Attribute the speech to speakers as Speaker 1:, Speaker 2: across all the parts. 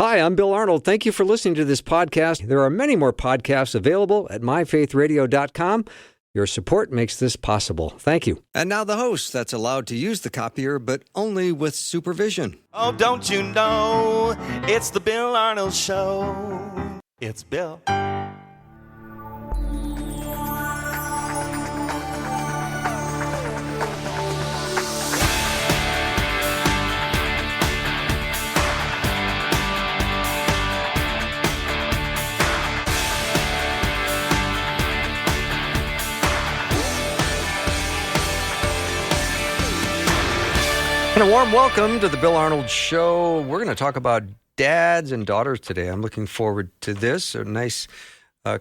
Speaker 1: Hi, I'm Bill Arnold. Thank you for listening to this podcast. There are many more podcasts available at myfaithradio.com. Your support makes this possible. Thank you. And now the host that's allowed to use the copier, but only with supervision.
Speaker 2: Oh, don't you know, it's the Bill Arnold Show. It's Bill.
Speaker 1: And a warm welcome to the Bill Arnold Show. We're going to talk about dads and daughters today. I'm looking forward to this. A nice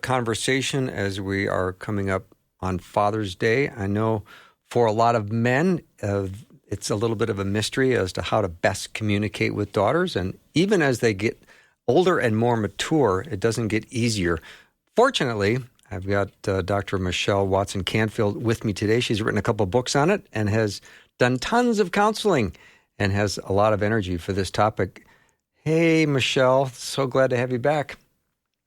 Speaker 1: conversation as we are coming up on Father's Day. I know for a lot of men, it's a little bit of a mystery as to how to best communicate with daughters. And even as they get older and more mature, it doesn't get easier. Fortunately, I've got Dr. Michelle Watson Canfield with me today. She's written a couple books on it and has done tons of counseling and has a lot of energy for this topic. Hey, Michelle, so glad to have you back.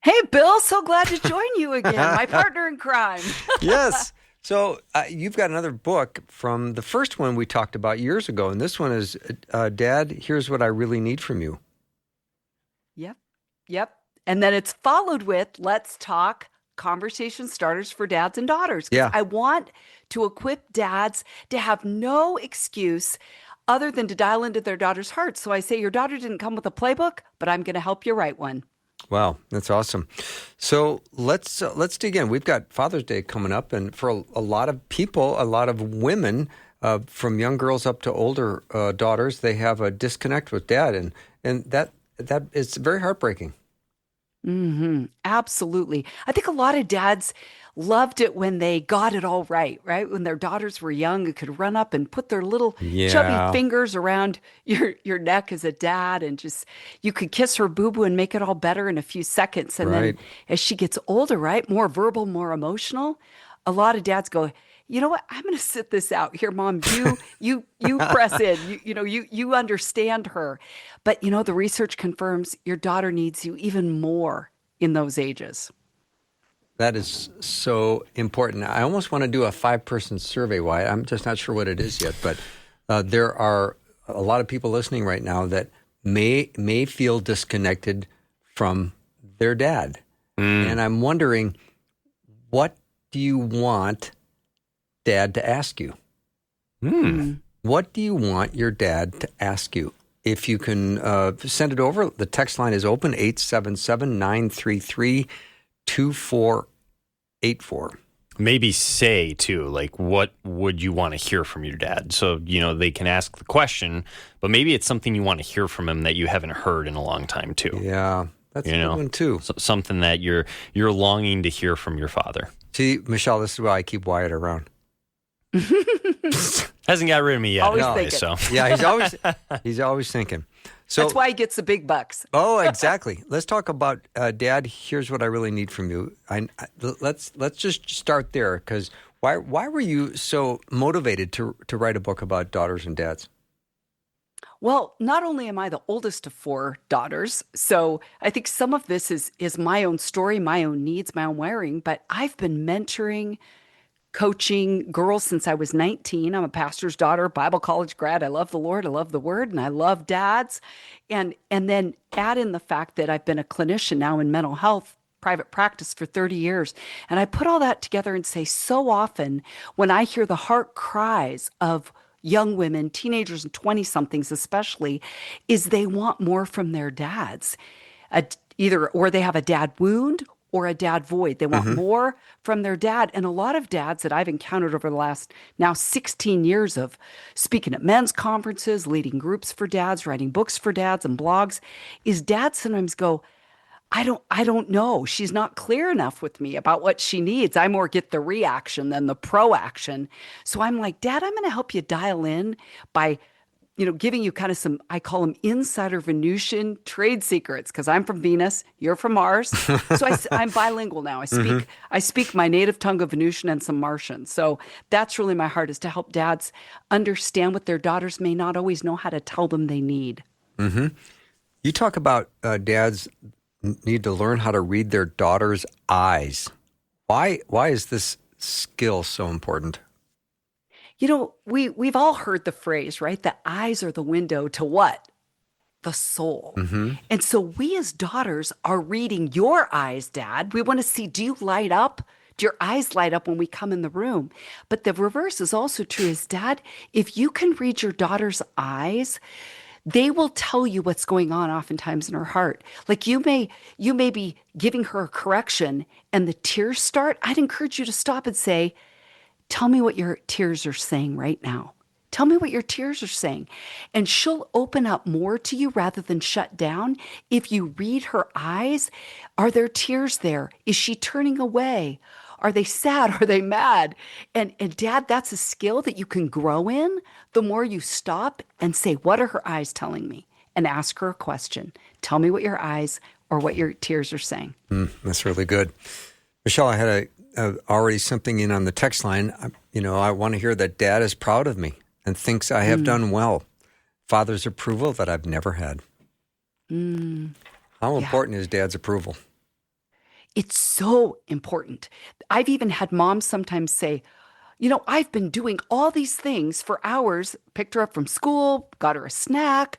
Speaker 3: Hey, Bill, so glad to join you again, my partner in crime.
Speaker 1: Yes. So you've got another book from the first one we talked about years ago, and this one is, Dad, Here's What I Really Need From You.
Speaker 3: Yep. And then it's followed with Let's Talk Conversation Starters for Dads and Daughters.
Speaker 1: Yeah.
Speaker 3: I want to equip dads to have no excuse other than to dial into their daughter's heart. So I say, your daughter didn't come with a playbook, but I'm going to help you write one.
Speaker 1: Wow, that's awesome. So let's dig in. We've got Father's Day coming up, and for a lot of people, a lot of women, from young girls up to older daughters, they have a disconnect with dad, and that is very heartbreaking.
Speaker 3: Mm-hmm. Absolutely. I think a lot of dads loved it when they got it all right? When their daughters were young and could run up and put their little chubby fingers around your neck as a dad, and just, you could kiss her boo-boo and make it all better in a few seconds. And then as she gets older, more verbal, more emotional, a lot of dads go, you know what? I'm going to sit this out here, Mom. You press in. You understand her. But the research confirms your daughter needs you even more in those ages.
Speaker 1: That is so important. I almost want to do a 5-person survey. Why? I'm just not sure what it is yet. But there are a lot of people listening right now that may feel disconnected from their dad, and I'm wondering, what do you want Dad to ask you? What do you want your dad to ask you? If you can send it over, the text line is open, 877-933-2484.
Speaker 4: Maybe say, too, like, what would you want to hear from your dad? So, they can ask the question, but maybe it's something you want to hear from him that you haven't heard in a long time, too.
Speaker 1: Yeah, that's a good one, too.
Speaker 4: So, something that you're longing to hear from your father.
Speaker 1: See, Michelle, this is why I keep Wyatt around.
Speaker 4: Hasn't got rid of me yet.
Speaker 3: Always
Speaker 4: anyway,
Speaker 3: thinking.
Speaker 4: so.
Speaker 1: Yeah, he's always thinking. So
Speaker 3: that's why he gets the big bucks.
Speaker 1: Oh, exactly. Let's talk about Dad. Here's what I really need from you. Let's just start there, because why were you so motivated to write a book about daughters and dads?
Speaker 3: Well, not only am I the oldest of 4 daughters, so I think some of this is my own story, my own needs, my own wiring, but I've been mentoring, coaching girls since I was 19. I'm a pastor's daughter, Bible college grad. I love the Lord, I love the Word, and I love dads. And then add in the fact that I've been a clinician now in mental health, private practice for 30 years. And I put all that together and say, so often when I hear the heart cries of young women, teenagers and 20-somethings especially, is they want more from their dads. Or they have a dad wound or a dad void. They want more from their dad. And a lot of dads that I've encountered over the last now 16 years of speaking at men's conferences, leading groups for dads, writing books for dads and blogs, is dads sometimes go, I don't know. She's not clear enough with me about what she needs. I more get the reaction than the proaction. So I'm like, Dad, I'm going to help you dial in by giving you kind of some, I call them insider Venusian trade secrets, because I'm from Venus, you're from Mars. So I'm bilingual now. I speak my native tongue of Venusian and some Martian. So that's really my heart, is to help dads understand what their daughters may not always know how to tell them they need.
Speaker 1: You talk about dads need to learn how to read their daughter's eyes. Why is this skill so important?
Speaker 3: We've all heard the phrase, right? The eyes are the window to what? The soul.
Speaker 1: Mm-hmm.
Speaker 3: And so we as daughters are reading your eyes, Dad. We want to see, do you light up? Do your eyes light up when we come in the room? But the reverse is also true as Dad. If you can read your daughter's eyes, they will tell you what's going on oftentimes in her heart. Like you may be giving her a correction and the tears start. I'd encourage you to stop and say, tell me what your tears are saying right now. Tell me what your tears are saying. And she'll open up more to you rather than shut down. If you read her eyes, are there tears there? Is she turning away? Are they sad? Are they mad? And Dad, that's a skill that you can grow in the more you stop and say, what are her eyes telling me? And ask her a question. Tell me what your eyes or what your tears are saying.
Speaker 1: That's really good. Michelle, I had already something in on the text line. I want to hear that Dad is proud of me and thinks I have done well. Father's approval that I've never had. How important is Dad's approval?
Speaker 3: It's so important. I've even had moms sometimes say, I've been doing all these things for hours, picked her up from school, got her a snack.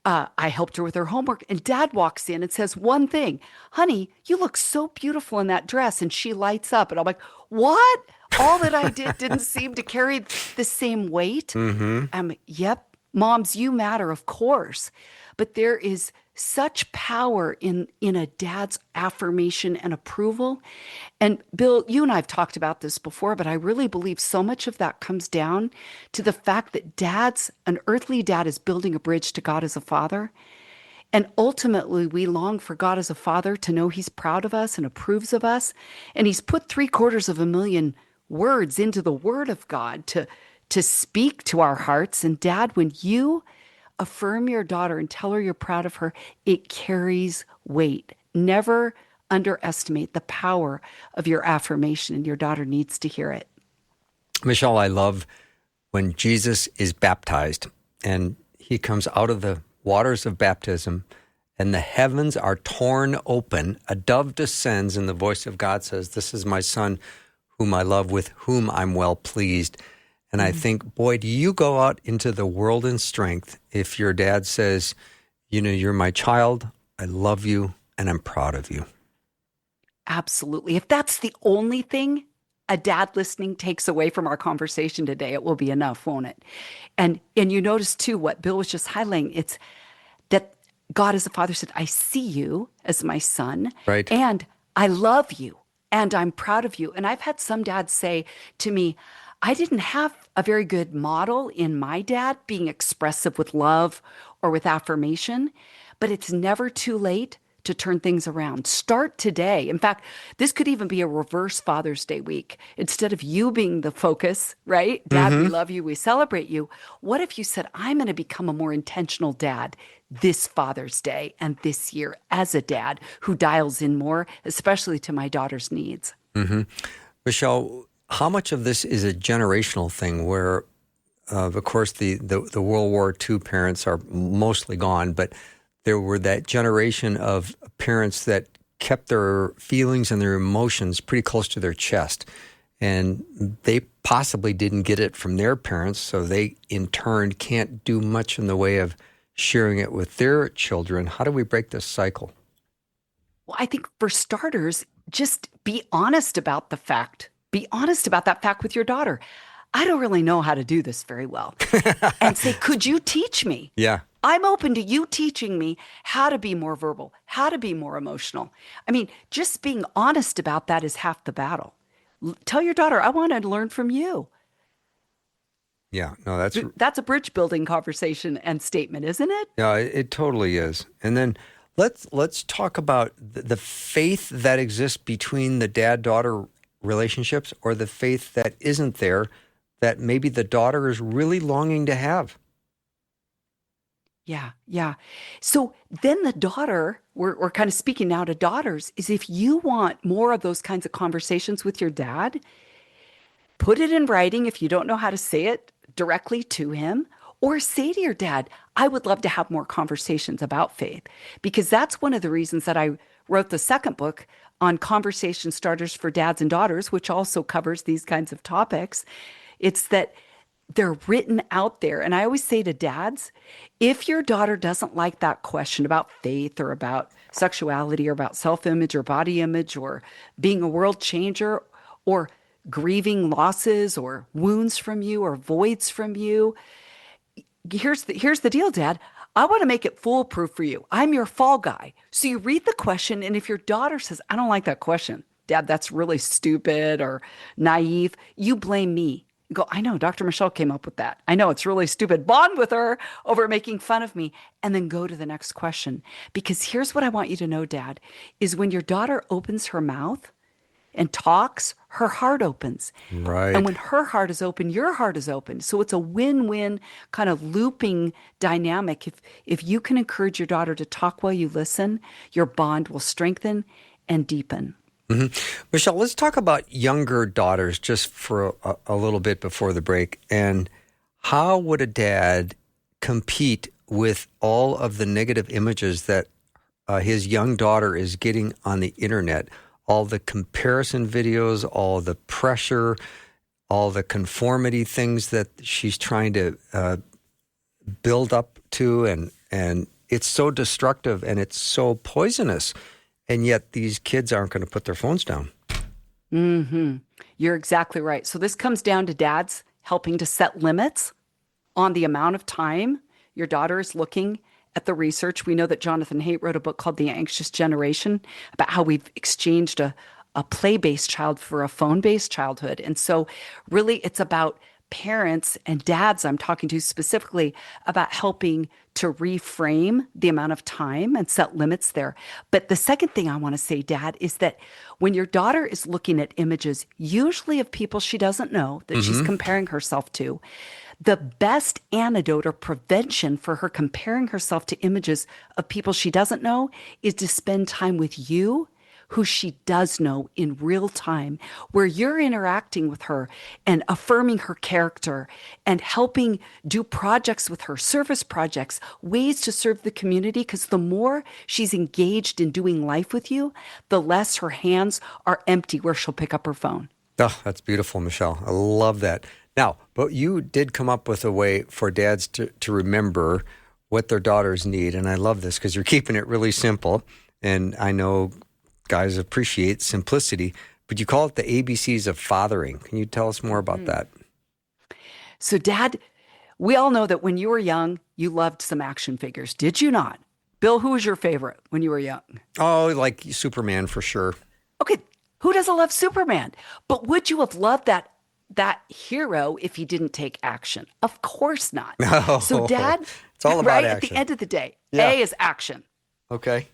Speaker 3: I helped her with her homework. And Dad walks in and says one thing, honey, you look so beautiful in that dress. And she lights up. And I'm like, what? All that I did didn't seem to carry the same weight.
Speaker 1: Mm-hmm.
Speaker 3: Yep, moms, you matter, of course. But there is such power in a dad's affirmation and approval. And Bill, you and I have talked about this before, but I really believe so much of that comes down to the fact that an earthly dad is building a bridge to God as a father. And ultimately, we long for God as a father to know he's proud of us and approves of us. And he's put 750,000 words into the word of God to speak to our hearts. And Dad, when you affirm your daughter and tell her you're proud of her, it carries weight. Never underestimate the power of your affirmation, and your daughter needs to hear it.
Speaker 1: Michelle, I love when Jesus is baptized and he comes out of the waters of baptism and the heavens are torn open. A dove descends and the voice of God says, "This is my son whom I love, with whom I'm well pleased." And I think, boy, do you go out into the world in strength if your dad says, you're my child, I love you, and I'm proud of you.
Speaker 3: Absolutely. If that's the only thing a dad listening takes away from our conversation today, it will be enough, won't it? And you notice too what Bill was just highlighting. It's that God as a father said, I see you as my son,
Speaker 1: right?
Speaker 3: And I love you, and I'm proud of you. And I've had some dads say to me, I didn't have a very good model in my dad being expressive with love or with affirmation, but it's never too late to turn things around. Start today. In fact, this could even be a reverse Father's Day week. Instead of you being the focus, right? Dad, we love you, we celebrate you. What if you said, I'm going to become a more intentional dad this Father's Day and this year as a dad who dials in more, especially to my daughter's needs?
Speaker 1: Michelle, how much of this is a generational thing where, of course, the World War II parents are mostly gone, but there were that generation of parents that kept their feelings and their emotions pretty close to their chest. And they possibly didn't get it from their parents, so they, in turn, can't do much in the way of sharing it with their children. How do we break this cycle?
Speaker 3: Well, I think for starters, just be honest about the fact. Be honest about that fact with your daughter. I don't really know how to do this very well. And say, could you teach me?
Speaker 1: Yeah.
Speaker 3: I'm open to you teaching me how to be more verbal, how to be more emotional. I mean, just being honest about that is half the battle. Tell your daughter, I want to learn from you.
Speaker 1: Yeah, no,
Speaker 3: That's a bridge building conversation and statement, isn't it?
Speaker 1: Yeah, it totally is. And then let's talk about the faith that exists between the dad-daughter relationships, or the faith that isn't there, that maybe the daughter is really longing to have.
Speaker 3: Yeah. So then the daughter, we're kind of speaking now to daughters, is if you want more of those kinds of conversations with your dad, put it in writing if you don't know how to say it directly to him, or say to your dad, I would love to have more conversations about faith because that's one of the reasons that I wrote the second book on conversation starters for dads and daughters, which also covers these kinds of topics. It's that they're written out there. And I always say to dads, if your daughter doesn't like that question about faith or about sexuality or about self-image or body image or being a world changer or grieving losses or wounds from you or voids from you, here's the deal, Dad. I want to make it foolproof for you. I'm your fall guy. So you read the question, and if your daughter says, I don't like that question, Dad, that's really stupid or naive, you blame me. You go, I know, Dr. Michelle came up with that. I know it's really stupid. Bond with her over making fun of me. And then go to the next question. Because here's what I want you to know, Dad, is when your daughter opens her mouth and talks, her heart opens.
Speaker 1: Right.
Speaker 3: And when her heart is open, your heart is open. So it's a win-win kind of looping dynamic. If you can encourage your daughter to talk while you listen, your bond will strengthen and deepen.
Speaker 1: Michelle, let's talk about younger daughters just for a little bit before the break. And how would a dad compete with all of the negative images that his young daughter is getting on the internet? All the comparison videos, all the pressure, all the conformity things that she's trying to build up to. And it's so destructive and it's so poisonous. And yet these kids aren't going to put their phones down.
Speaker 3: Mm-hmm. You're exactly right. So this comes down to dads helping to set limits on the amount of time your daughter is looking at the research. We know that Jonathan Haidt wrote a book called The Anxious Generation about how we've exchanged a play-based child for a phone-based childhood. And so really it's about parents and dads I'm talking to specifically about helping to reframe the amount of time and set limits there. But the second thing I want to say, Dad, is that when your daughter is looking at images, usually of people she doesn't know that she's comparing herself to, the best antidote or prevention for her comparing herself to images of people she doesn't know is to spend time with you, who she does know in real time, where you're interacting with her and affirming her character and helping do projects with her, service projects, ways to serve the community. Because the more she's engaged in doing life with you, the less her hands are empty where she'll pick up her phone.
Speaker 1: Oh, that's beautiful, Michelle. I love that. Now, but you did come up with a way for dads to remember what their daughters need. And I love this because you're keeping it really simple. And I know guys appreciate simplicity, but you call it the ABCs of fathering. Can you tell us more about that?
Speaker 3: So, Dad, we all know that when you were young, you loved some action figures. Did you not? Bill, who was your favorite when you were young?
Speaker 1: Oh, like Superman for sure.
Speaker 3: Okay, who doesn't love Superman? But would you have loved that hero if he didn't take action? Of course not.
Speaker 1: No.
Speaker 3: So, Dad,
Speaker 1: it's all about
Speaker 3: right
Speaker 1: action.
Speaker 3: at the end of the day,
Speaker 1: Yeah.
Speaker 3: A is action.
Speaker 1: Okay.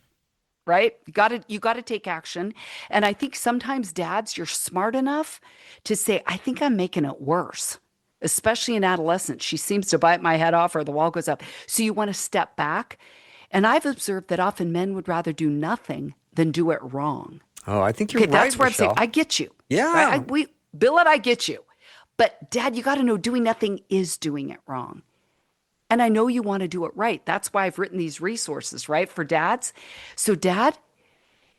Speaker 3: Right? You got to take action. And I think sometimes dads, you're smart enough to say, I think I'm making it worse, especially in adolescence. She seems to bite my head off or the wall goes up. So you want to step back. And I've observed that often men would rather do nothing than do it wrong.
Speaker 1: Oh, I think you're right,
Speaker 3: That's where
Speaker 1: Michelle.
Speaker 3: I'm saying, I get you.
Speaker 1: Yeah.
Speaker 3: Right? Bill and I get you. But Dad, you got to know doing nothing is doing it wrong. And I know you want to do it right. That's why I've written these resources, right, for dads. So, Dad,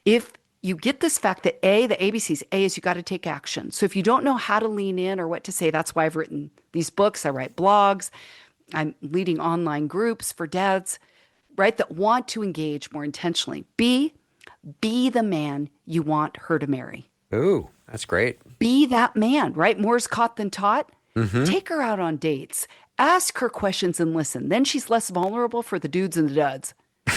Speaker 3: if you get this fact that the ABCs, A is you got to take action. So if you don't know how to lean in or what to say, that's why I've written these books. I write blogs. I'm leading online groups for dads, right, that want to engage more intentionally. B, be the man you want her to marry.
Speaker 1: Ooh, that's great.
Speaker 3: Be that man, right? More's caught than taught. Take her out on dates. Ask her questions and listen. Then she's less vulnerable for the dudes and the duds.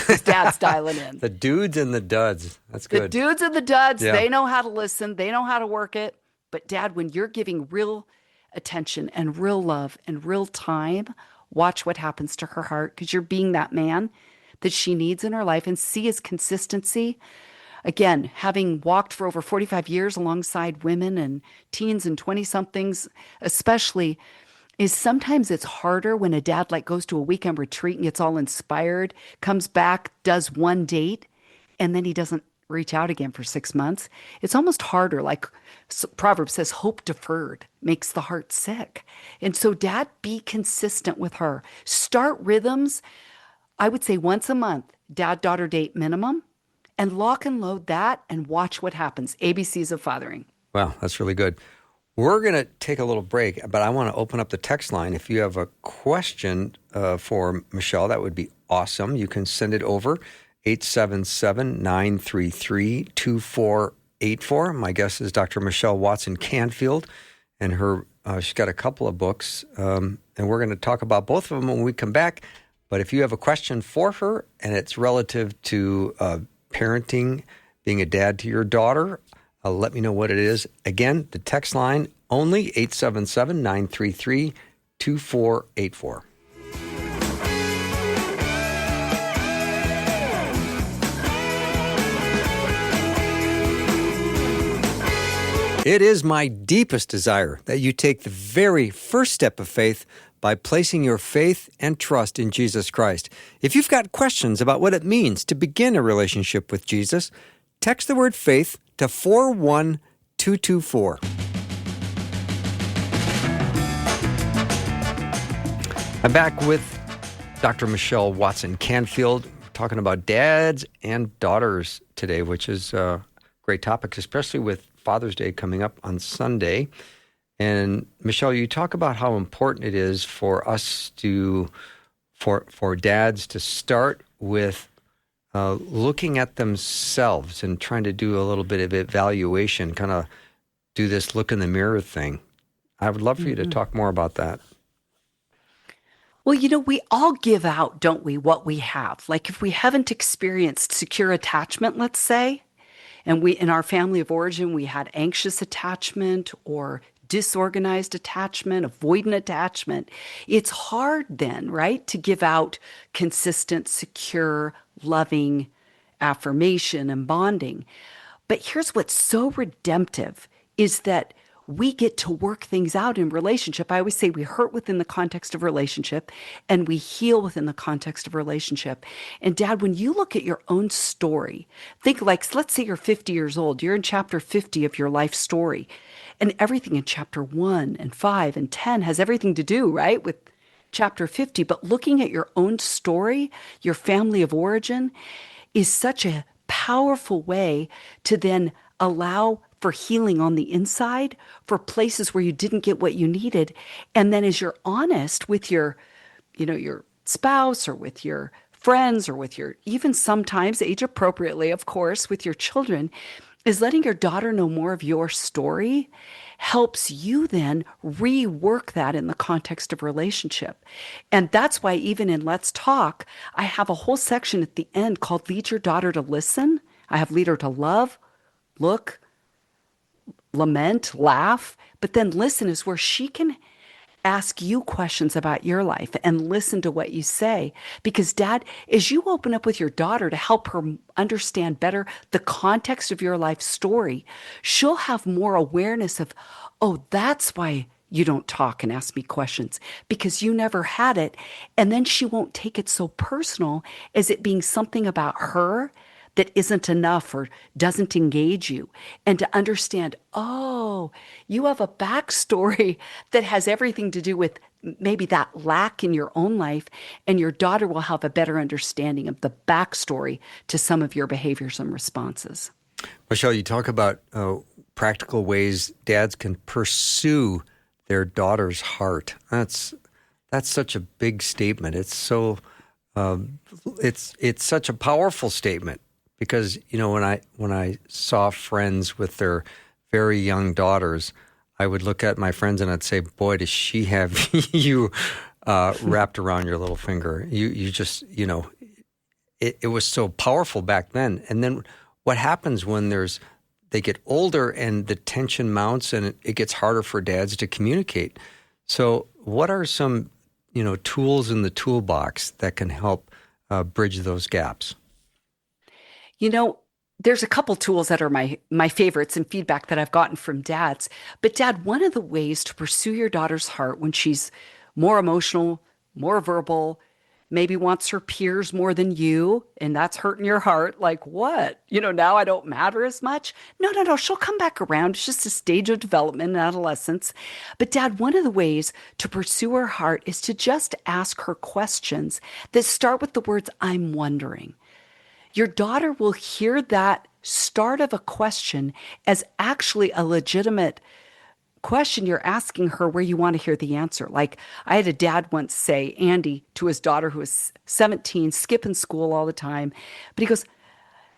Speaker 3: His dad's dialing in.
Speaker 1: The dudes and the duds. That's good.
Speaker 3: The dudes and the duds,
Speaker 1: Yeah.
Speaker 3: they know how to listen. They know how to work it. But Dad, when you're giving real attention and real love and real time, watch what happens to her heart because you're being that man that she needs in her life. And C is consistency. Again, having walked for over 45 years alongside women and teens and 20-somethings especially, is sometimes it's harder when a dad like goes to a weekend retreat and gets all inspired, comes back, does one date, and then he doesn't reach out again for 6 months, it's almost harder. Like Proverbs says, hope deferred makes the heart sick. And so, dad, be consistent with her. Start rhythms. I would say once a month, dad daughter date minimum, and lock and load that and watch what happens. ABCs of fathering.
Speaker 1: Wow, that's really good. We're going to take a little break, but I want to open up the text line. If you have a question for Michelle, that would be awesome. You can send it over 877-933-2484. My guest is Dr. Michelle Watson Canfield, and she's got a couple of books, and we're going to talk about both of them when we come back. But if you have a question for her, and it's relative to parenting, being a dad to your daughter, let me know what it is. Again, the text line only 877-933-2484. It is my deepest desire that you take the very first step of faith by placing your faith and trust in Jesus Christ. If you've got questions about what it means to begin a relationship with Jesus, text the word faith to 41224. I'm back with Dr. Michelle Watson Canfield, talking about dads and daughters today, which is a great topic, especially with Father's Day coming up on Sunday. And Michelle, you talk about how important it is for us for dads to start with looking at themselves and trying to do a little bit of evaluation, kind of do this look in the mirror thing. I would love for you to talk more about that.
Speaker 3: Well, we all give out, don't we, what we have. Like if we haven't experienced secure attachment, let's say, and we in our family of origin, we had anxious attachment or disorganized attachment, avoidant attachment, it's hard then, right, to give out consistent, secure, loving affirmation and bonding. But here's what's so redemptive is that we get to work things out in relationship. I always say we hurt within the context of relationship and we heal within the context of relationship. And Dad, when you look at your own story, think like, let's say you're 50 years old, you're in chapter 50 of your life story, and everything in chapter 1 and 5 and 10 has everything to do, right, with chapter 50. But looking at your own story, your family of origin, is such a powerful way to then allow for healing on the inside, for places where you didn't get what you needed. And then as you're honest with your spouse or with your friends or with your, even sometimes age appropriately, of course, with your children, is letting your daughter know more of your story helps you then rework that in the context of relationship. And that's why even in Let's Talk, I have a whole section at the end called Lead Your Daughter to Listen. I have Lead Her to Love, Look, Lament, Laugh, but then listen is where she can ask you questions about your life and listen to what you say. Because Dad, as you open up with your daughter to help her understand better the context of your life story, she'll have more awareness of, oh, that's why you don't talk and ask me questions, because you never had it. And then she won't take it so personal as it being something about her that isn't enough or doesn't engage you. And to understand, oh, you have a backstory that has everything to do with maybe that lack in your own life, and your daughter will have a better understanding of the backstory to some of your behaviors and responses.
Speaker 1: Michelle, you talk about practical ways dads can pursue their daughter's heart. That's such a big statement. It's so it's such a powerful statement. Because, when I saw friends with their very young daughters, I would look at my friends and I'd say, boy, does she have you wrapped around your little finger. You just, it was so powerful back then. And then what happens when they get older and the tension mounts and it gets harder for dads to communicate. So what are some, tools in the toolbox that can help bridge those gaps?
Speaker 3: There's a couple tools that are my favorites and feedback that I've gotten from dads. But Dad, one of the ways to pursue your daughter's heart when she's more emotional, more verbal, maybe wants her peers more than you, and that's hurting your heart. Like, what? Now I don't matter as much. No, no, no. She'll come back around. It's just a stage of development in adolescence. But, Dad, one of the ways to pursue her heart is to just ask her questions that start with the words, I'm wondering. Your daughter will hear that start of a question as actually a legitimate question you're asking her where you want to hear the answer. Like I had a dad once say, Andy, to his daughter who was 17, skipping school all the time. But he goes,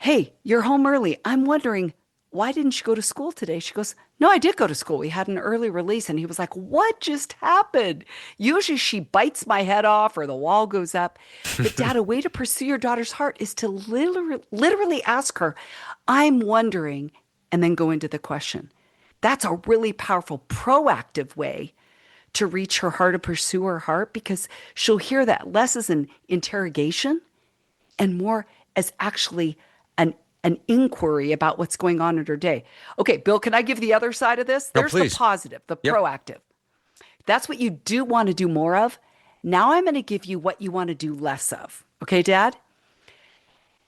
Speaker 3: hey, you're home early. I'm wondering, why didn't you go to school today? She goes, no, I did go to school. We had an early release. And he was like, what just happened? Usually she bites my head off or the wall goes up. But Dad, a way to pursue your daughter's heart is to literally ask her, I'm wondering, and then go into the question. That's a really powerful, proactive way to reach her heart, to pursue her heart, because she'll hear that less as an interrogation and more as actually an inquiry about what's going on in her day. Okay, Bill, can I give the other side of this? There's the positive, the proactive. That's what you do want to do more of. Now I'm going to give you what you want to do less of. Okay, Dad?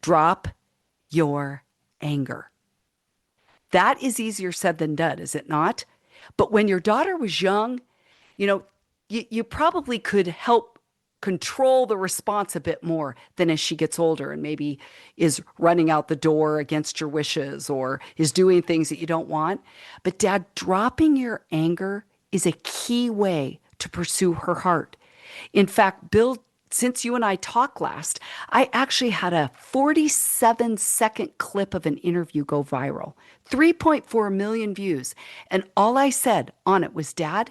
Speaker 3: Drop your anger. That is easier said than done, is it not? But when your daughter was young, you probably could help control the response a bit more than as she gets older and maybe is running out the door against your wishes or is doing things that you don't want. But Dad, dropping your anger is a key way to pursue her heart. In fact, Bill, since you and I talked last, I actually had a 47-second clip of an interview go viral, 3.4 million views. And all I said on it was, Dad,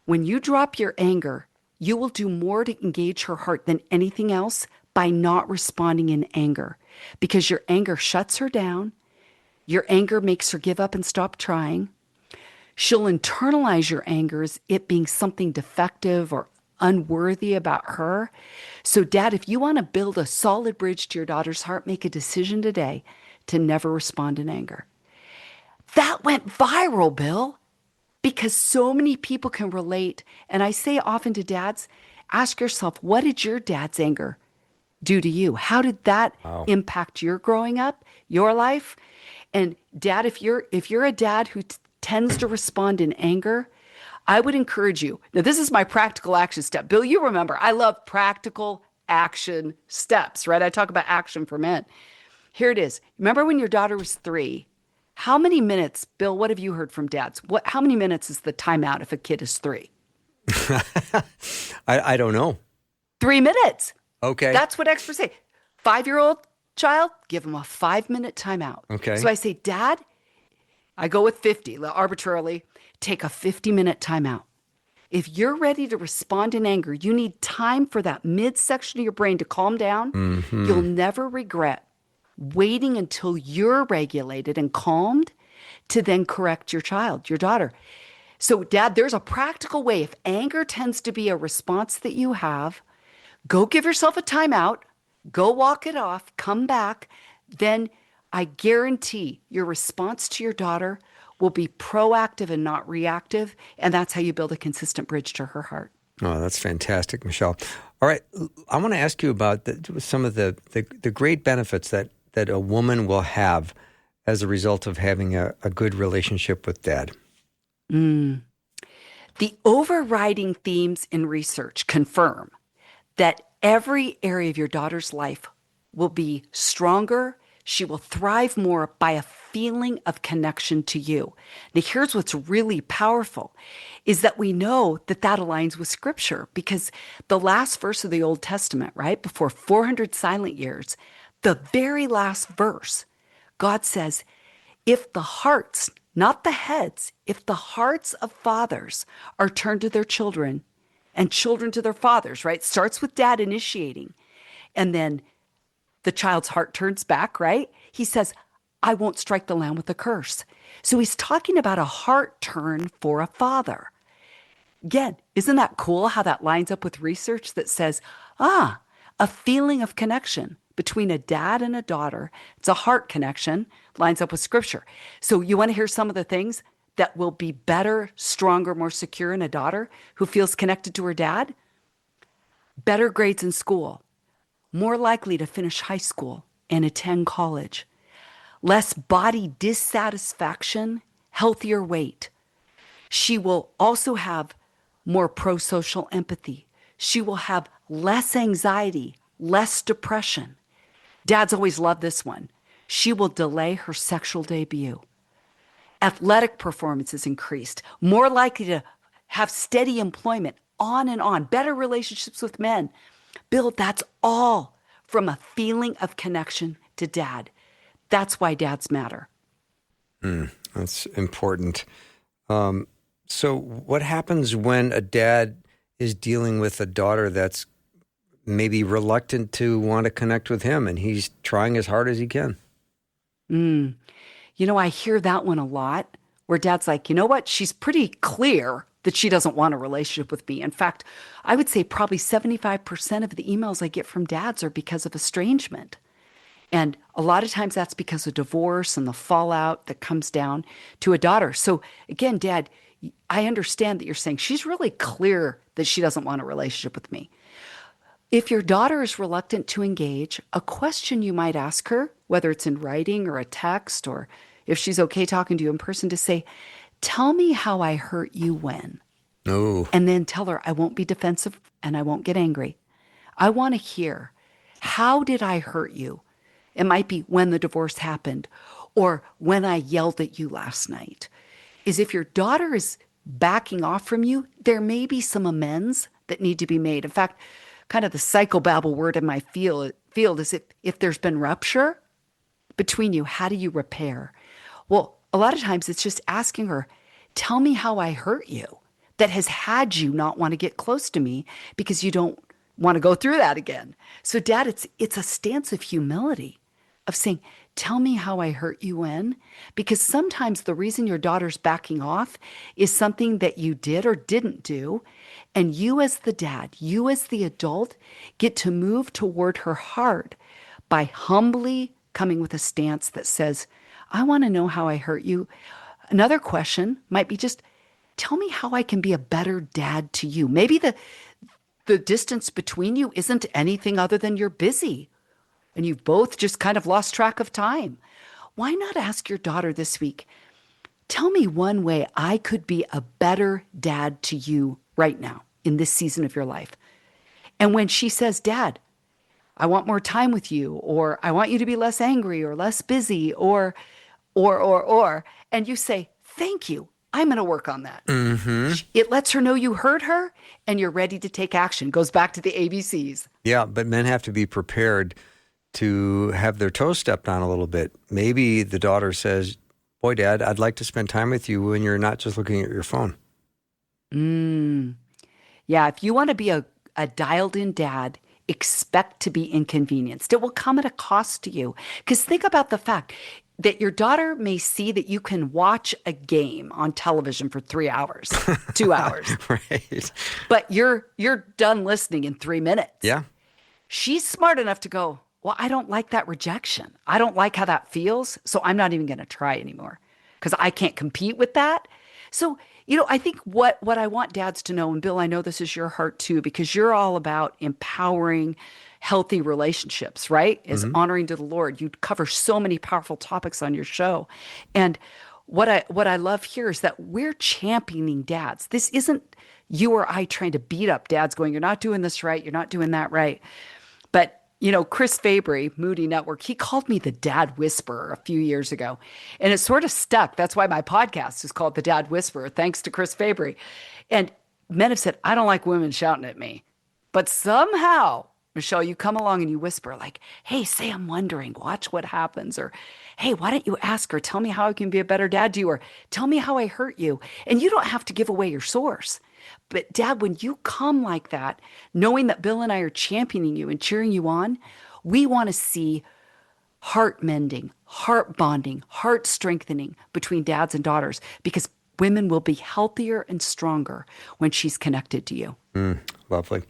Speaker 3: when you drop your anger, you will do more to engage her heart than anything else by not responding in anger, because your anger shuts her down. Your anger makes her give up and stop trying. She'll internalize your anger as it being something defective or unworthy about her. So, Dad, if you want to build a solid bridge to your daughter's heart, make a decision today to never respond in anger. That went viral, Bill, because so many people can relate. And I say often to dads, ask yourself, what did your dad's anger do to you? How did that impact your growing up, your life? And Dad, if you're a dad who tends to respond in anger, I would encourage you. Now, this is my practical action step. Bill, you remember, I love practical action steps, right? I talk about action for men. Here it is. Remember when your daughter was 3? How many minutes, Bill, what have you heard from dads? How many minutes is the timeout if a kid is 3?
Speaker 1: I don't know.
Speaker 3: 3 minutes.
Speaker 1: Okay.
Speaker 3: That's what experts say. 5-year-old child, give them a 5-minute timeout.
Speaker 1: Okay.
Speaker 3: So I say, Dad, I go with 50, arbitrarily, take a 50-minute timeout. If you're ready to respond in anger, you need time for that midsection of your brain to calm down. Mm-hmm. You'll never regret waiting until you're regulated and calmed to then correct your child, your daughter. So, Dad, there's a practical way. If anger tends to be a response that you have, go give yourself a timeout, go walk it off, come back. Then I guarantee your response to your daughter will be proactive and not reactive. And that's how you build a consistent bridge to her heart.
Speaker 1: Oh, that's fantastic, Michelle. All right. I want to ask you about some of the great benefits that a woman will have as a result of having a good relationship with Dad.
Speaker 3: The overriding themes in research confirm that every area of your daughter's life will be stronger. She will thrive more by a feeling of connection to you. Now, here's what's really powerful is that we know that aligns with Scripture, because the last verse of the Old Testament, right, before 400 silent years, the very last verse, God says, if the hearts, not the heads, if the hearts of fathers are turned to their children and children to their fathers, right? Starts with dad initiating, and then the child's heart turns back, right? He says, I won't strike the land with a curse. So he's talking about a heart turn for a father. Again, isn't that cool how that lines up with research that says, a feeling of connection between a dad and a daughter, it's a heart connection, lines up with Scripture. So you want to hear some of the things that will be better, stronger, more secure in a daughter who feels connected to her dad? better grades in school, more likely to finish high school and attend college, less body dissatisfaction, healthier weight. She will also have more pro-social empathy. She will have less anxiety, less depression. Dads always love this one. She will delay her sexual debut. Athletic performance is increased, more likely to have steady employment, on and on, better relationships with men. Bill, that's all from a feeling of connection to dad. That's why dads matter.
Speaker 1: That's important. So what happens when a dad is dealing with a daughter that's maybe reluctant to want to connect with him and he's trying as hard as he can?
Speaker 3: You know, I hear that one a lot where dad's like, you know what? She's pretty clear that she doesn't want a relationship with me. In fact, I would say probably 75% of the emails I get from dads are because of estrangement. And a lot of times that's because of divorce and the fallout that comes down to a daughter. So again, Dad, I understand that you're saying she's really clear that she doesn't want a relationship with me. If your daughter is reluctant to engage, a question you might ask her, whether it's in writing or a text, or if she's okay talking to you in person, to say, tell me how I hurt you when.
Speaker 1: Oh,
Speaker 3: And then tell her, I won't be defensive and I won't get angry. I want to hear, how did I hurt you? It might be when the divorce happened or when I yelled at you last night. Is if your daughter is backing off from you, there may be some amends that need to be made. In fact, kind of the psychobabble word in my field is if there's been rupture between you, how do you repair? Well, a lot of times it's just asking her, tell me how I hurt you that has had you not want to get close to me because you don't want to go through that again. So Dad, it's a stance of humility of saying, tell me how I hurt you when, because sometimes the reason your daughter's backing off is something that you did or didn't do. And you as the dad, you as the adult get to move toward her heart by humbly coming with a stance that says, I want to know how I hurt you. Another question might be just, tell me how I can be a better dad to you. Maybe the distance between you isn't anything other than you're busy and you've both just kind of lost track of time. Why not ask your daughter this week, tell me one way I could be a better dad to you right now in this season of your life. And when she says, Dad, I want more time with you, or I want you to be less angry or less busy, or, and you say, thank you, I'm going to work on that. It lets her know you heard her and you're ready to take action. Goes back to the ABCs.
Speaker 1: yeah, but men have to be prepared to have their toes stepped on a little bit. Maybe the daughter says, boy, Dad, I'd like to spend time with you when you're not just looking at your phone.
Speaker 3: Yeah, if you want to be a dialed-in dad, expect to be inconvenienced. It will come at a cost to you. Because think about the fact that your daughter may see that you can watch a game on television for 3 hours, 2 hours.
Speaker 1: Right.
Speaker 3: But you're done listening in 3 minutes.
Speaker 1: Yeah.
Speaker 3: She's smart enough to go, well, I don't like that rejection. I don't like how that feels, so I'm not even going to try anymore because I can't compete with that. So, I think what I want dads to know, and Bill, I know this is your heart too, because you're all about empowering healthy relationships, right? Is honoring to the Lord. You cover so many powerful topics on your show. And what I love here is that we're championing dads. This isn't you or I trying to beat up dads going, you're not doing this right, you're not doing that right. But Chris Fabry, Moody Network, he called me the Dad Whisperer a few years ago. And it sort of stuck. That's why my podcast is called The Dad Whisperer, thanks to Chris Fabry. And men have said, I don't like women shouting at me. But somehow, Michelle, you come along and you whisper like, hey, say I'm wondering, watch what happens. Or, hey, why don't you ask her, tell me how I can be a better dad to you. Or tell me how I hurt you. And you don't have to give away your source. But Dad, when you come like that, knowing that Bill and I are championing you and cheering you on, we want to see heart mending, heart bonding, heart strengthening between dads and daughters, because women will be healthier and stronger when she's connected to you.
Speaker 1: Lovely.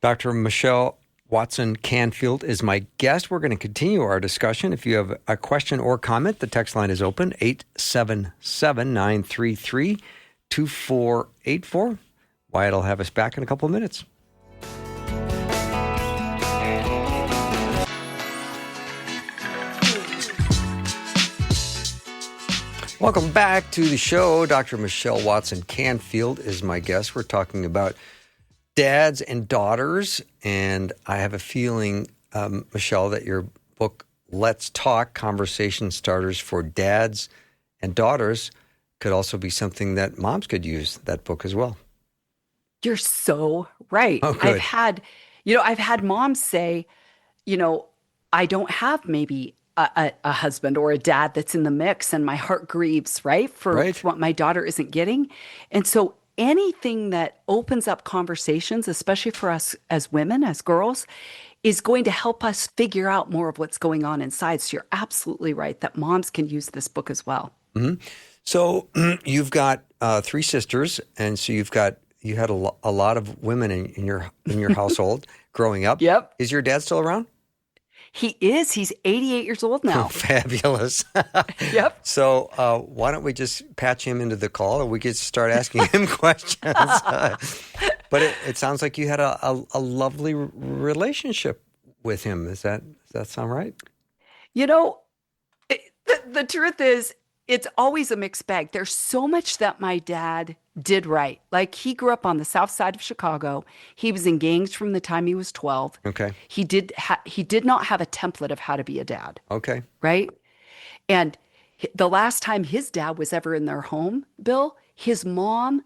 Speaker 1: Dr. Michelle Watson Canfield is my guest. We're going to continue our discussion. If you have a question or comment, the text line is open, 877-933-2484. Wyatt will have us back in a couple of minutes. Welcome back to the show. Dr. Michelle Watson Canfield is my guest. We're talking about dads and daughters, and I have a feeling, Michelle, that your book, Let's Talk, Conversation Starters for Dads and Daughters, could also be something that moms could use, that book as well.
Speaker 3: You're so right.
Speaker 1: Oh, good.
Speaker 3: I've had moms say, I don't have maybe a husband or a dad that's in the mix, and my heart grieves, right, for what my daughter isn't getting. And so anything that opens up conversations, especially for us as women, as girls, is going to help us figure out more of what's going on inside. So you're absolutely right that moms can use this book as well.
Speaker 1: Mm-hmm. So you've got 3 sisters, and so you had a lot of women in your household growing up.
Speaker 3: Yep.
Speaker 1: Is your dad still around?
Speaker 3: He is. He's 88 years old now.
Speaker 1: Oh, fabulous.
Speaker 3: Yep.
Speaker 1: So why don't we just patch him into the call and we get to start asking him questions. But it sounds like you had a lovely relationship with him. Does that sound right?
Speaker 3: The truth is, it's always a mixed bag. There's so much that my dad did right. Like, he grew up on the south side of Chicago. He was in gangs from the time he was 12.
Speaker 1: Okay.
Speaker 3: He did not have a template of how to be a dad.
Speaker 1: Okay.
Speaker 3: Right? And the last time his dad was ever in their home, Bill, his mom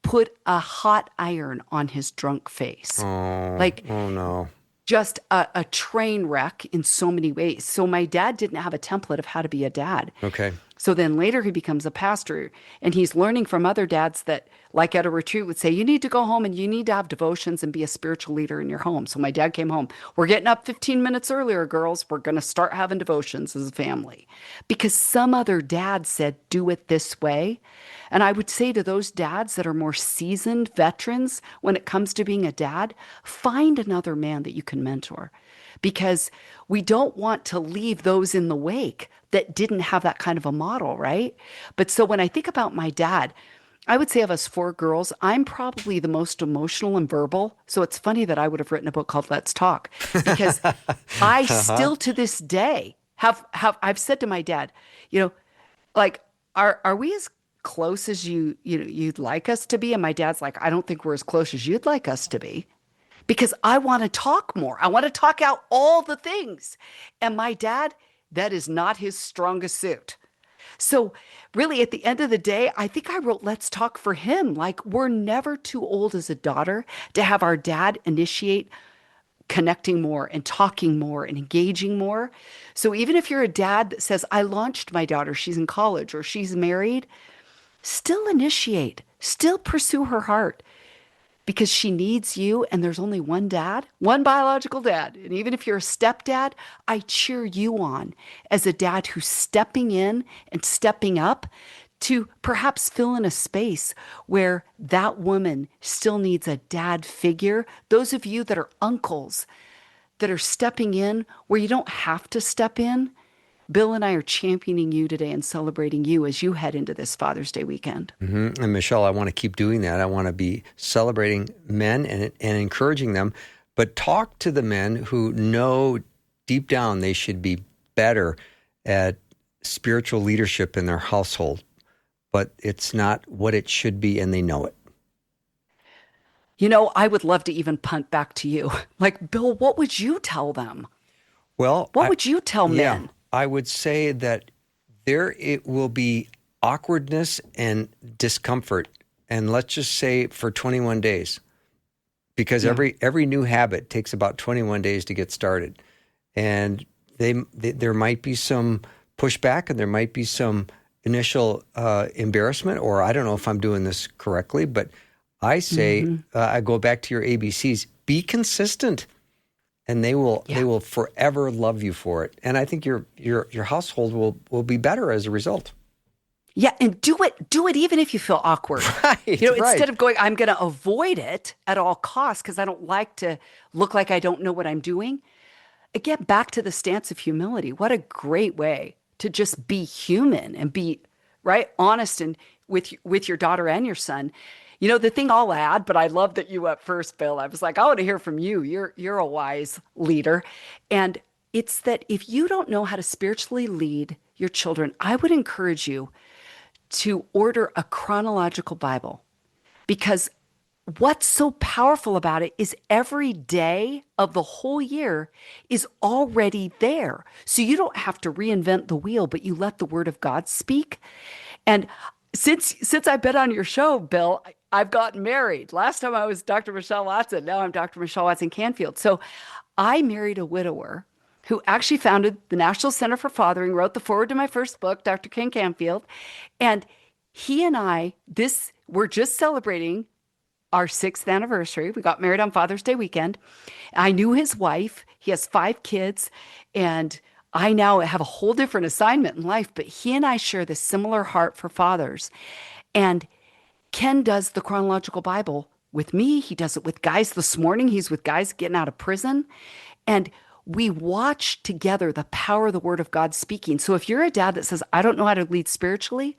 Speaker 3: put a hot iron on his drunk face.
Speaker 1: Oh, oh no.
Speaker 3: Just a train wreck in so many ways. So my dad didn't have a template of how to be a dad.
Speaker 1: Okay.
Speaker 3: So then later he becomes a pastor, and he's learning from other dads that, like at a retreat, would say, you need to go home and you need to have devotions and be a spiritual leader in your home. So my dad came home. We're getting up 15 minutes earlier, girls. We're going to start having devotions as a family. Because some other dad said, do it this way. And I would say to those dads that are more seasoned veterans when it comes to being a dad, find another man that you can mentor. Because we don't want to leave those in the wake that didn't have that kind of a model, right? But so when I think about my dad, I would say of us 4 girls, I'm probably the most emotional and verbal. So it's funny that I would have written a book called Let's Talk, because I still to this day I've said to my dad, like, are we as close as you'd like us to be? And my dad's like, I don't think we're as close as you'd like us to be. Because I want to talk more. I want to talk out all the things. And my dad, that is not his strongest suit. So really, at the end of the day, I think I wrote Let's Talk for him. Like, we're never too old as a daughter to have our dad initiate connecting more and talking more and engaging more. So even if you're a dad that says, I launched my daughter, she's in college or she's married, still initiate, still pursue her heart. Because she needs you, and there's only one dad, one biological dad. And even if you're a stepdad, I cheer you on as a dad who's stepping in and stepping up to perhaps fill in a space where that woman still needs a dad figure. Those of you that are uncles that are stepping in where you don't have to step in, Bill and I are championing you today and celebrating you as you head into this Father's Day weekend.
Speaker 1: Mm-hmm. And Michelle, I want to keep doing that. I want to be celebrating men and encouraging them, but talk to the men who know deep down they should be better at spiritual leadership in their household, but it's not what it should be, and they know it.
Speaker 3: I would love to even punt back to you. Like, Bill, what would you tell them?
Speaker 1: Well,
Speaker 3: what would you tell men?
Speaker 1: I would say that it will be awkwardness and discomfort, and let's just say for 21 days, because every new habit takes about 21 days to get started, and there might be some pushback and there might be some initial embarrassment, or I don't know if I'm doing this correctly, but I say I go back to your ABCs: be consistent. And they will forever love you for it. And I think your household will be better as a result.
Speaker 3: Yeah, and do it even if you feel awkward.
Speaker 1: Right,
Speaker 3: instead of going, I'm going to avoid it at all costs because I don't like to look like I don't know what I'm doing. Again, back to the stance of humility. What a great way to just be human and be honest and with your daughter and your son. The thing I'll add, but I love that you went first, Bill. I was like, I want to hear from you. You're a wise leader. And it's that if you don't know how to spiritually lead your children, I would encourage you to order a chronological Bible because what's so powerful about it is every day of the whole year is already there. So you don't have to reinvent the wheel, but you let the word of God speak. And since I've been on your show, Bill, I've gotten married. Last time I was Dr. Michelle Watson. Now I'm Dr. Michelle Watson Canfield. So I married a widower who actually founded the National Center for Fathering, wrote the foreword to my first book, Dr. Ken Canfield. And he and I, we're just celebrating our 6th anniversary. We got married on Father's Day weekend. I knew his wife. He has 5 kids. And I now have a whole different assignment in life, but he and I share this similar heart for fathers. And Ken does the chronological Bible with me. He does it with guys. This morning, he's with guys getting out of prison. And we watch together the power of the word of God speaking. So if you're a dad that says, I don't know how to lead spiritually,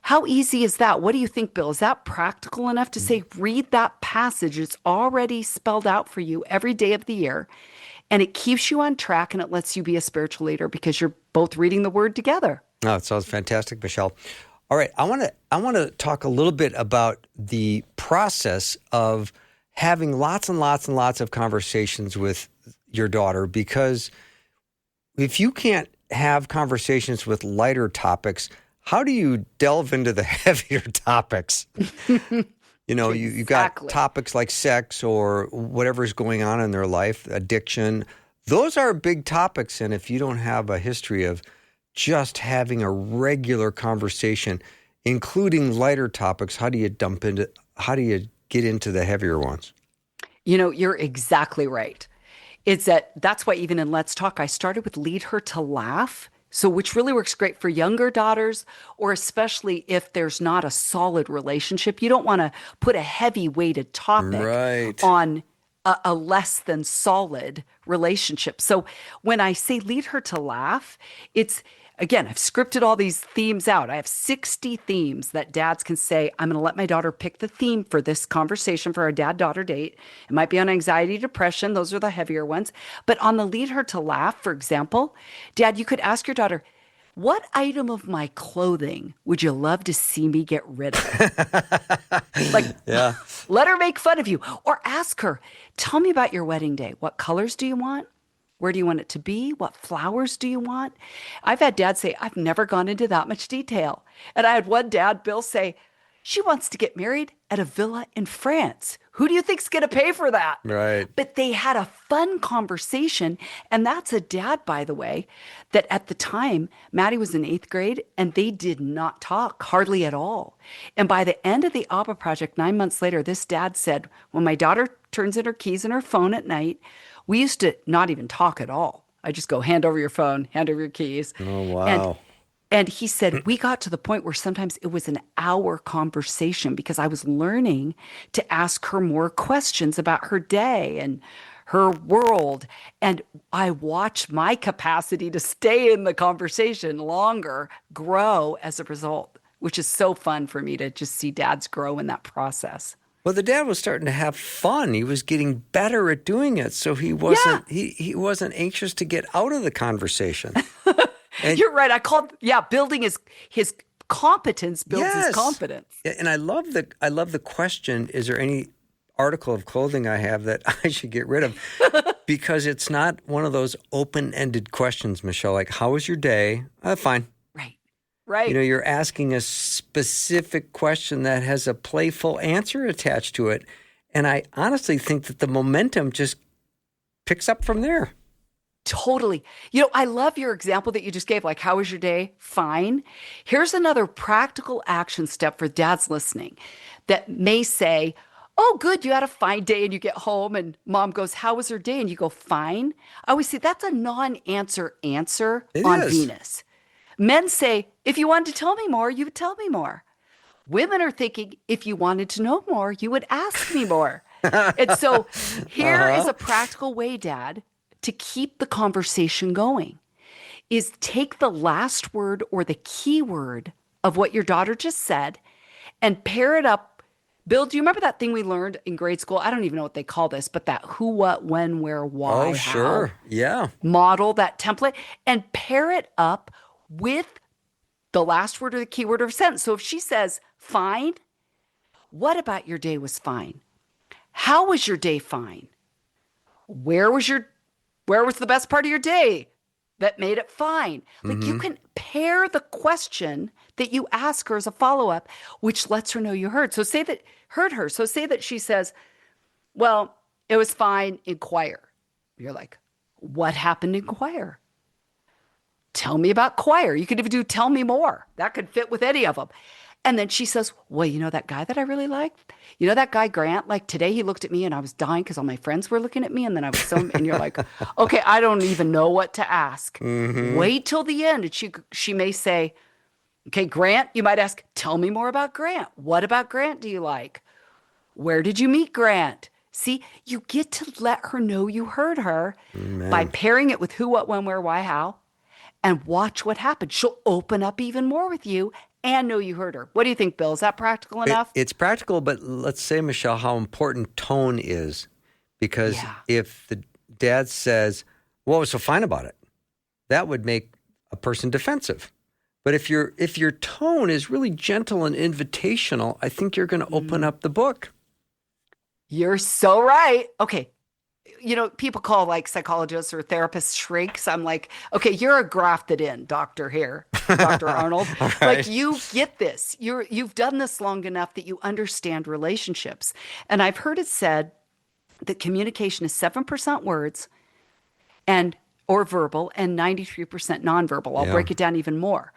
Speaker 3: how easy is that? What do you think, Bill? Is that practical enough to say, read that passage? It's already spelled out for you every day of the year. And it keeps you on track and it lets you be a spiritual leader because you're both reading the word together.
Speaker 1: Oh, it sounds fantastic, Michelle. All right, I want to talk a little bit about the process of having lots and lots and lots of conversations with your daughter, because if you can't have conversations with lighter topics, how do you delve into the heavier topics? You know, you've got topics like sex or whatever's going on in their life, addiction. Those are big topics. And if you don't have a history of just having a regular conversation, including lighter topics, how do you get into the heavier ones?
Speaker 3: You know, you're exactly right. That's why even in Let's Talk, I started with lead her to laugh. So which really works great for younger daughters, or especially if there's not a solid relationship. You don't want to put a heavy weighted topic on a less than solid relationship. So when I say lead her to laugh, again, I've scripted all these themes out. I have 60 themes that dads can say, I'm going to let my daughter pick the theme for this conversation for our dad-daughter date. It might be on anxiety, depression. Those are the heavier ones. But on the lead her to laugh, for example, Dad, you could ask your daughter, what item of my clothing would you love to see me get rid of? Let her make fun of you. Or ask her, tell me about your wedding day. What colors do you want? Where do you want it to be? What flowers do you want? I've had dads say, I've never gone into that much detail. And I had one dad, Bill, say, she wants to get married at a villa in France. Who do you think's going to pay for that?
Speaker 1: Right.
Speaker 3: But they had a fun conversation. And that's a dad, by the way, that at the time, Maddie was in 8th grade and they did not talk hardly at all. And by the end of the ABBA project, 9 months later, this dad said, when my daughter turns in her keys and her phone at night, we used to not even talk at all. I just go, hand over your phone, hand over your keys.
Speaker 1: Oh, wow.
Speaker 3: And he said, we got to the point where sometimes it was an hour conversation because I was learning to ask her more questions about her day and her world. And I watched my capacity to stay in the conversation longer grow as a result, which is so fun for me to just see dads grow in that process.
Speaker 1: Well, the dad was starting to have fun. He was getting better at doing it, so he wasn't anxious to get out of the conversation. And
Speaker 3: you're right. Building his competence builds his confidence.
Speaker 1: And I love the question, is there any article of clothing I have that I should get rid of? Because it's not one of those open-ended questions, Michelle, like, how was your day? Fine.
Speaker 3: Right.
Speaker 1: You know, you're asking a specific question that has a playful answer attached to it. And I honestly think that the momentum just picks up from there.
Speaker 3: Totally. You know, I love your example that you just gave, like, how was your day? Fine. Here's another practical action step for dads listening that may say, oh, good, you had a fine day and you get home and mom goes, how was her day? And you go, fine. I always say that's a non-answer answer on Venus. Men say, if you wanted to tell me more, you would tell me more. Women are thinking, if you wanted to know more, you would ask me more. And so here is a practical way, Dad, to keep the conversation going, is take the last word or the key word of what your daughter just said and pair it up. Bill, do you remember that thing we learned in grade school? I don't even know what they call this, but that who, what, when, where, why,
Speaker 1: how. Sure. Yeah.
Speaker 3: Model that template and pair it up with the last word or the key word of a sentence. So if she says, fine, what about your day was fine? How was your day fine? Where was the best part of your day that made it fine? Like you can pair the question that you ask her as a follow-up, which lets her know you heard. So say that she says, well, it was fine in choir. You're like, what happened in choir? Tell me about choir. You could even do tell me more. That could fit with any of them. And then she says, well, you know that guy that I really liked? You know that guy Grant? Like today he looked at me and I was dying because all my friends were looking at me. And then I was and you're like, okay, I don't even know what to ask. Wait till the end. And she may say, okay, Grant, you might ask, tell me more about Grant. What about Grant do you like? Where did you meet Grant? See, you get to let her know you heard her by pairing it with who, what, when, where, why, how, and watch what happens. She'll open up even more with you and know you heard her. What do you think, Bill? Is that practical enough?
Speaker 1: It's practical, but let's say, Michelle, how important tone is. Because if the dad says, what was so fine about it? That would make a person defensive. But if your tone is really gentle and invitational, I think you're going to open up the book.
Speaker 3: You're so right. Okay. You know, people call like psychologists or therapists shrinks. I'm like, okay, you're a grafted in doctor here, Dr. Arnold.
Speaker 1: Right.
Speaker 3: Like you get this. You've done this long enough that you understand relationships. And I've heard it said that communication is 7% words or verbal and 93% nonverbal. I'll break it down even more.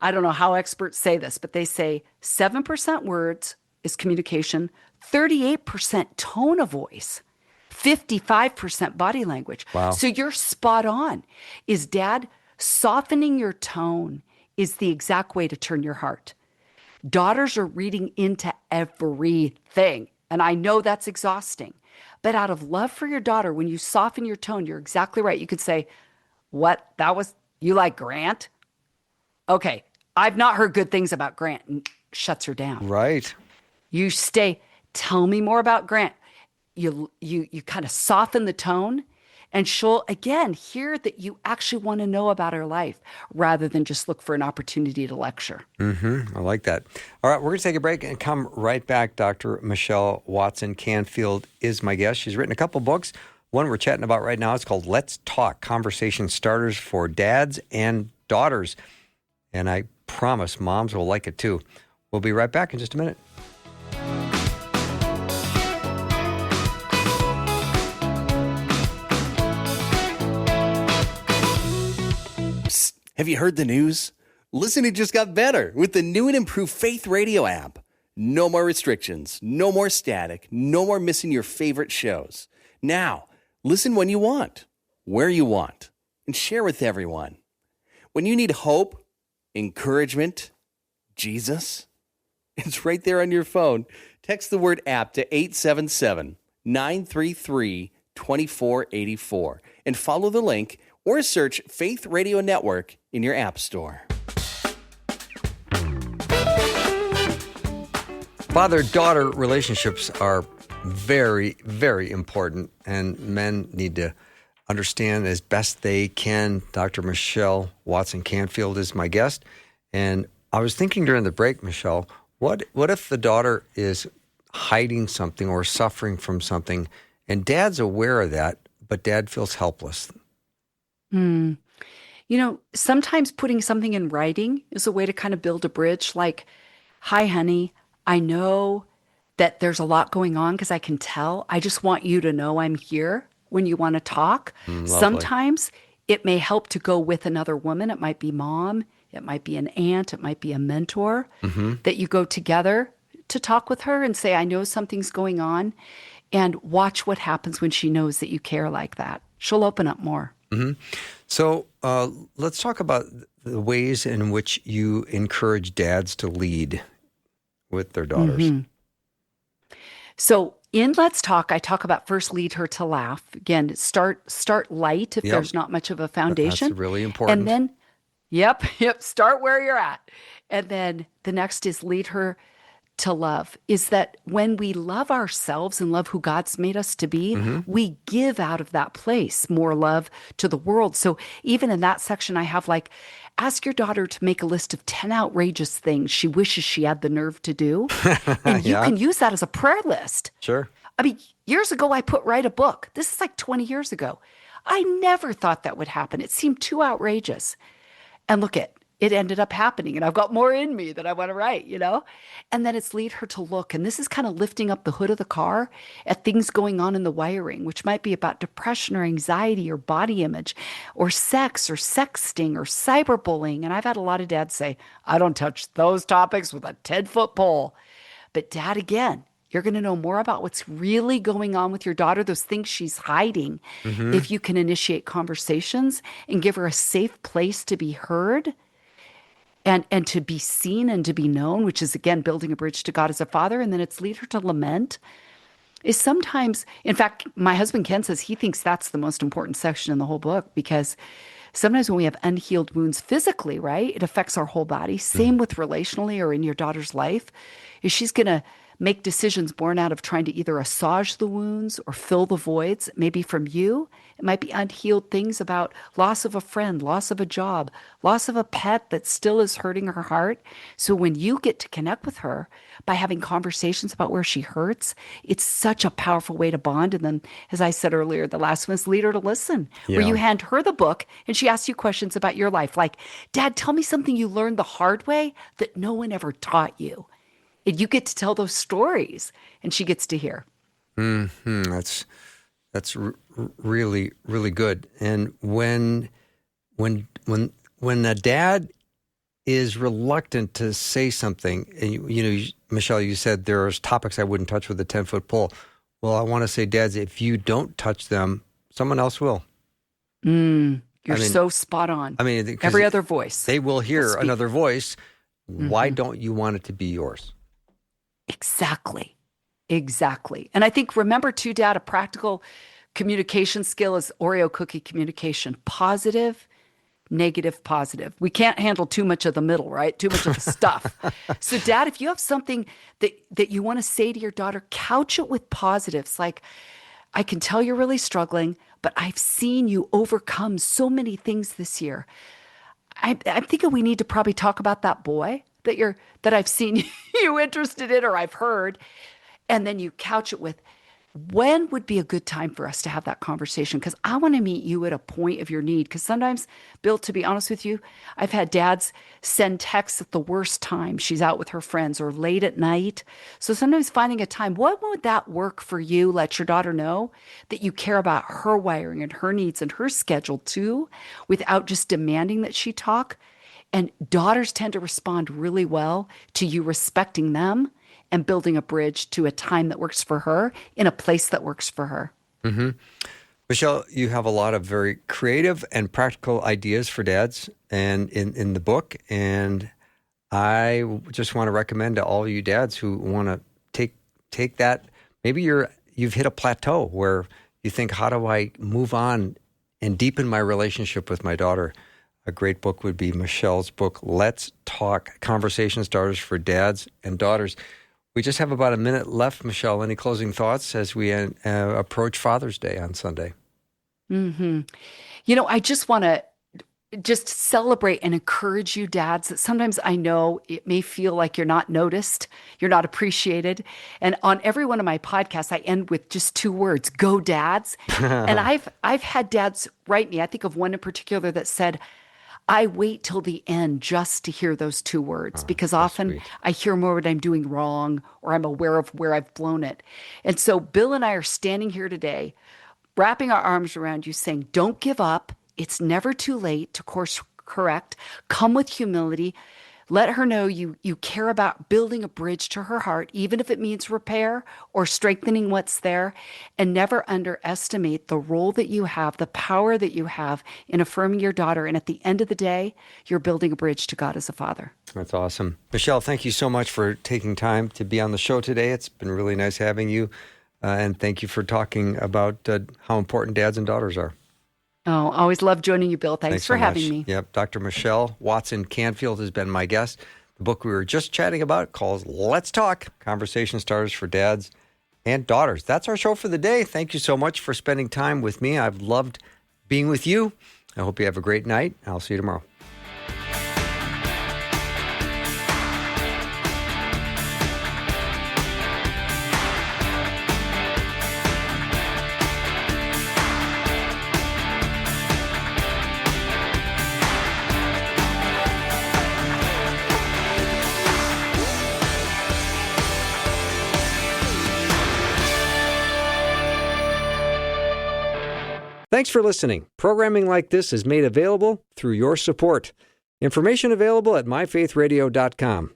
Speaker 3: I don't know how experts say this, but they say 7% words is communication, 38% tone of voice, 55% body language.
Speaker 1: Wow.
Speaker 3: So you're spot on. Is dad softening your tone is the exact way to turn your heart. Daughters are reading into everything. And I know that's exhausting. But out of love for your daughter, when you soften your tone, you're exactly right. You could say, you like Grant? Okay, I've not heard good things about Grant, and shuts her down.
Speaker 1: Right.
Speaker 3: You stay, tell me more about Grant. You kind of soften the tone, and she'll, again, hear that you actually want to know about her life rather than just look for an opportunity to lecture.
Speaker 1: I like that. All right, we're going to take a break and come right back. Dr. Michelle Watson Canfield is my guest. She's written a couple books. One we're chatting about right now is called Let's Talk, Conversation Starters for Dads and Daughters. And I promise moms will like it too. We'll be right back in just a minute.
Speaker 5: Psst, have you heard the news? Listening just got better with the new and improved Faith Radio app. No more restrictions, no more static, no more missing your favorite shows. Now, listen when you want, where you want, and share with everyone. When you need hope, encouragement, Jesus, it's right there on your phone. Text the word app to 877-933-2484 and follow the link or search Faith Radio Network in your app store.
Speaker 1: Father-daughter relationships are very, very important, and men need to understand as best they can. Dr. Michelle Watson Canfield is my guest, and I was thinking during the break, Michelle, what if the daughter is hiding something or suffering from something, and dad's aware of that, but dad feels helpless?
Speaker 3: You know, sometimes putting something in writing is a way to kind of build a bridge. Like, hi, honey, I know that there's a lot going on because I can tell. I just want you to know I'm here when you want to talk. Sometimes it may help to go with another woman. It might be mom. It might be an aunt. It might be a mentor that you go together to talk with her and say, I know something's going on, and watch what happens when she knows that you care like that. She'll open up more.
Speaker 1: So let's talk about the ways in which you encourage dads to lead with their daughters.
Speaker 3: So in Let's Talk, I talk about first lead her to laugh. Again, start light if there's not much of a foundation.
Speaker 1: That's really important.
Speaker 3: And then, start where you're at. And then the next is lead her to love is that when we love ourselves and love who God's made us to be, we give out of that place more love to the world. So even in that section, I have like, ask your daughter to make a list of 10 outrageous things she wishes she had the nerve to do. And you can use that as a prayer list.
Speaker 1: Sure.
Speaker 3: I mean, years ago, I put write a book. This is like 20 years ago. I never thought that would happen. It seemed too outrageous. And look it ended up happening. And I've got more in me that I want to write, And then it's lead her to look. And this is kind of lifting up the hood of the car at things going on in the wiring, which might be about depression or anxiety or body image or sex or sexting or cyberbullying. And I've had a lot of dads say, I don't touch those topics with a 10-foot pole. But dad, again, you're going to know more about what's really going on with your daughter, those things she's hiding, if you can initiate conversations and give her a safe place to be heard and to be seen and to be known, which is, again, building a bridge to God as a father. And then it's lead her to lament. Is sometimes, in fact, my husband Ken says he thinks that's the most important section in the whole book, because sometimes when we have unhealed wounds physically, right, it affects our whole body. Same with relationally or in your daughter's life, is she's going to make decisions born out of trying to either assuage the wounds or fill the voids, maybe from you. It might be unhealed things about loss of a friend, loss of a job, loss of a pet that still is hurting her heart. So when you get to connect with her by having conversations about where she hurts, it's such a powerful way to bond. And then, as I said earlier, the last one is lead her to listen, where you hand her the book and she asks you questions about your life. Like, Dad, tell me something you learned the hard way that no one ever taught you. And you get to tell those stories, and she gets to hear.
Speaker 1: That's really, really good. And when a dad is reluctant to say something, and Michelle, you said there's topics I wouldn't touch with a 10-foot pole. Well, I want to say, dads, if you don't touch them, someone else will.
Speaker 3: You're so spot on. I mean, every other voice.
Speaker 1: They will hear another voice. Why don't you want it to be yours?
Speaker 3: Exactly. And I think, remember too, Dad, a practical communication skill is Oreo cookie communication. Positive, negative, positive. We can't handle too much of the middle, right? Too much of the stuff. So Dad, if you have something that you want to say to your daughter, couch it with positives. Like, I can tell you're really struggling, but I've seen you overcome so many things this year. I'm thinking we need to probably talk about that boy that I've seen you interested in, or I've heard. And then you couch it with, when would be a good time for us to have that conversation? Because I want to meet you at a point of your need. Because sometimes, Bill, to be honest with you, I've had dads send texts at the worst time. She's out with her friends or late at night. So sometimes finding a time, what would that work for you? Let your daughter know that you care about her wiring and her needs and her schedule too, without just demanding that she talk. And daughters tend to respond really well to you respecting them and building a bridge to a time that works for her in a place that works for her.
Speaker 1: Michelle, you have a lot of very creative and practical ideas for dads and in the book. And I just want to recommend to all you dads who want to take that. Maybe you've hit a plateau where you think, how do I move on and deepen my relationship with my daughter? A great book would be Michelle's book, Let's Talk, Conversation Starters for Dads and Daughters. We just have about a minute left, Michelle. Any closing thoughts as we approach Father's Day on Sunday?
Speaker 3: I just want to just celebrate and encourage you, dads, that sometimes I know it may feel like you're not noticed, you're not appreciated. And on every one of my podcasts, I end with just 2 words, go dads. And I've had dads write me. I think of one in particular that said, I wait till the end just to hear those 2 words, because often sweet. I hear more what I'm doing wrong, or I'm aware of where I've blown it. And so Bill and I are standing here today, wrapping our arms around you, saying, don't give up. It's never too late to course correct. Come with humility. Let her know you care about building a bridge to her heart, even if it means repair or strengthening what's there. And never underestimate the role that you have, the power that you have in affirming your daughter. And at the end of the day, you're building a bridge to God as a father.
Speaker 1: That's awesome. Michelle, thank you so much for taking time to be on the show today. It's been really nice having you. And thank you for talking about how important dads and daughters are.
Speaker 3: Oh, always love joining you, Bill. Thanks for having me.
Speaker 1: Yep. Dr. Michelle Watson Canfield has been my guest. The book we were just chatting about calls Let's Talk, Conversation Starters for Dads and Daughters. That's our show for the day. Thank you so much for spending time with me. I've loved being with you. I hope you have a great night. I'll see you tomorrow. Thanks for listening. Programming like this is made available through your support. Information available at myfaithradio.com.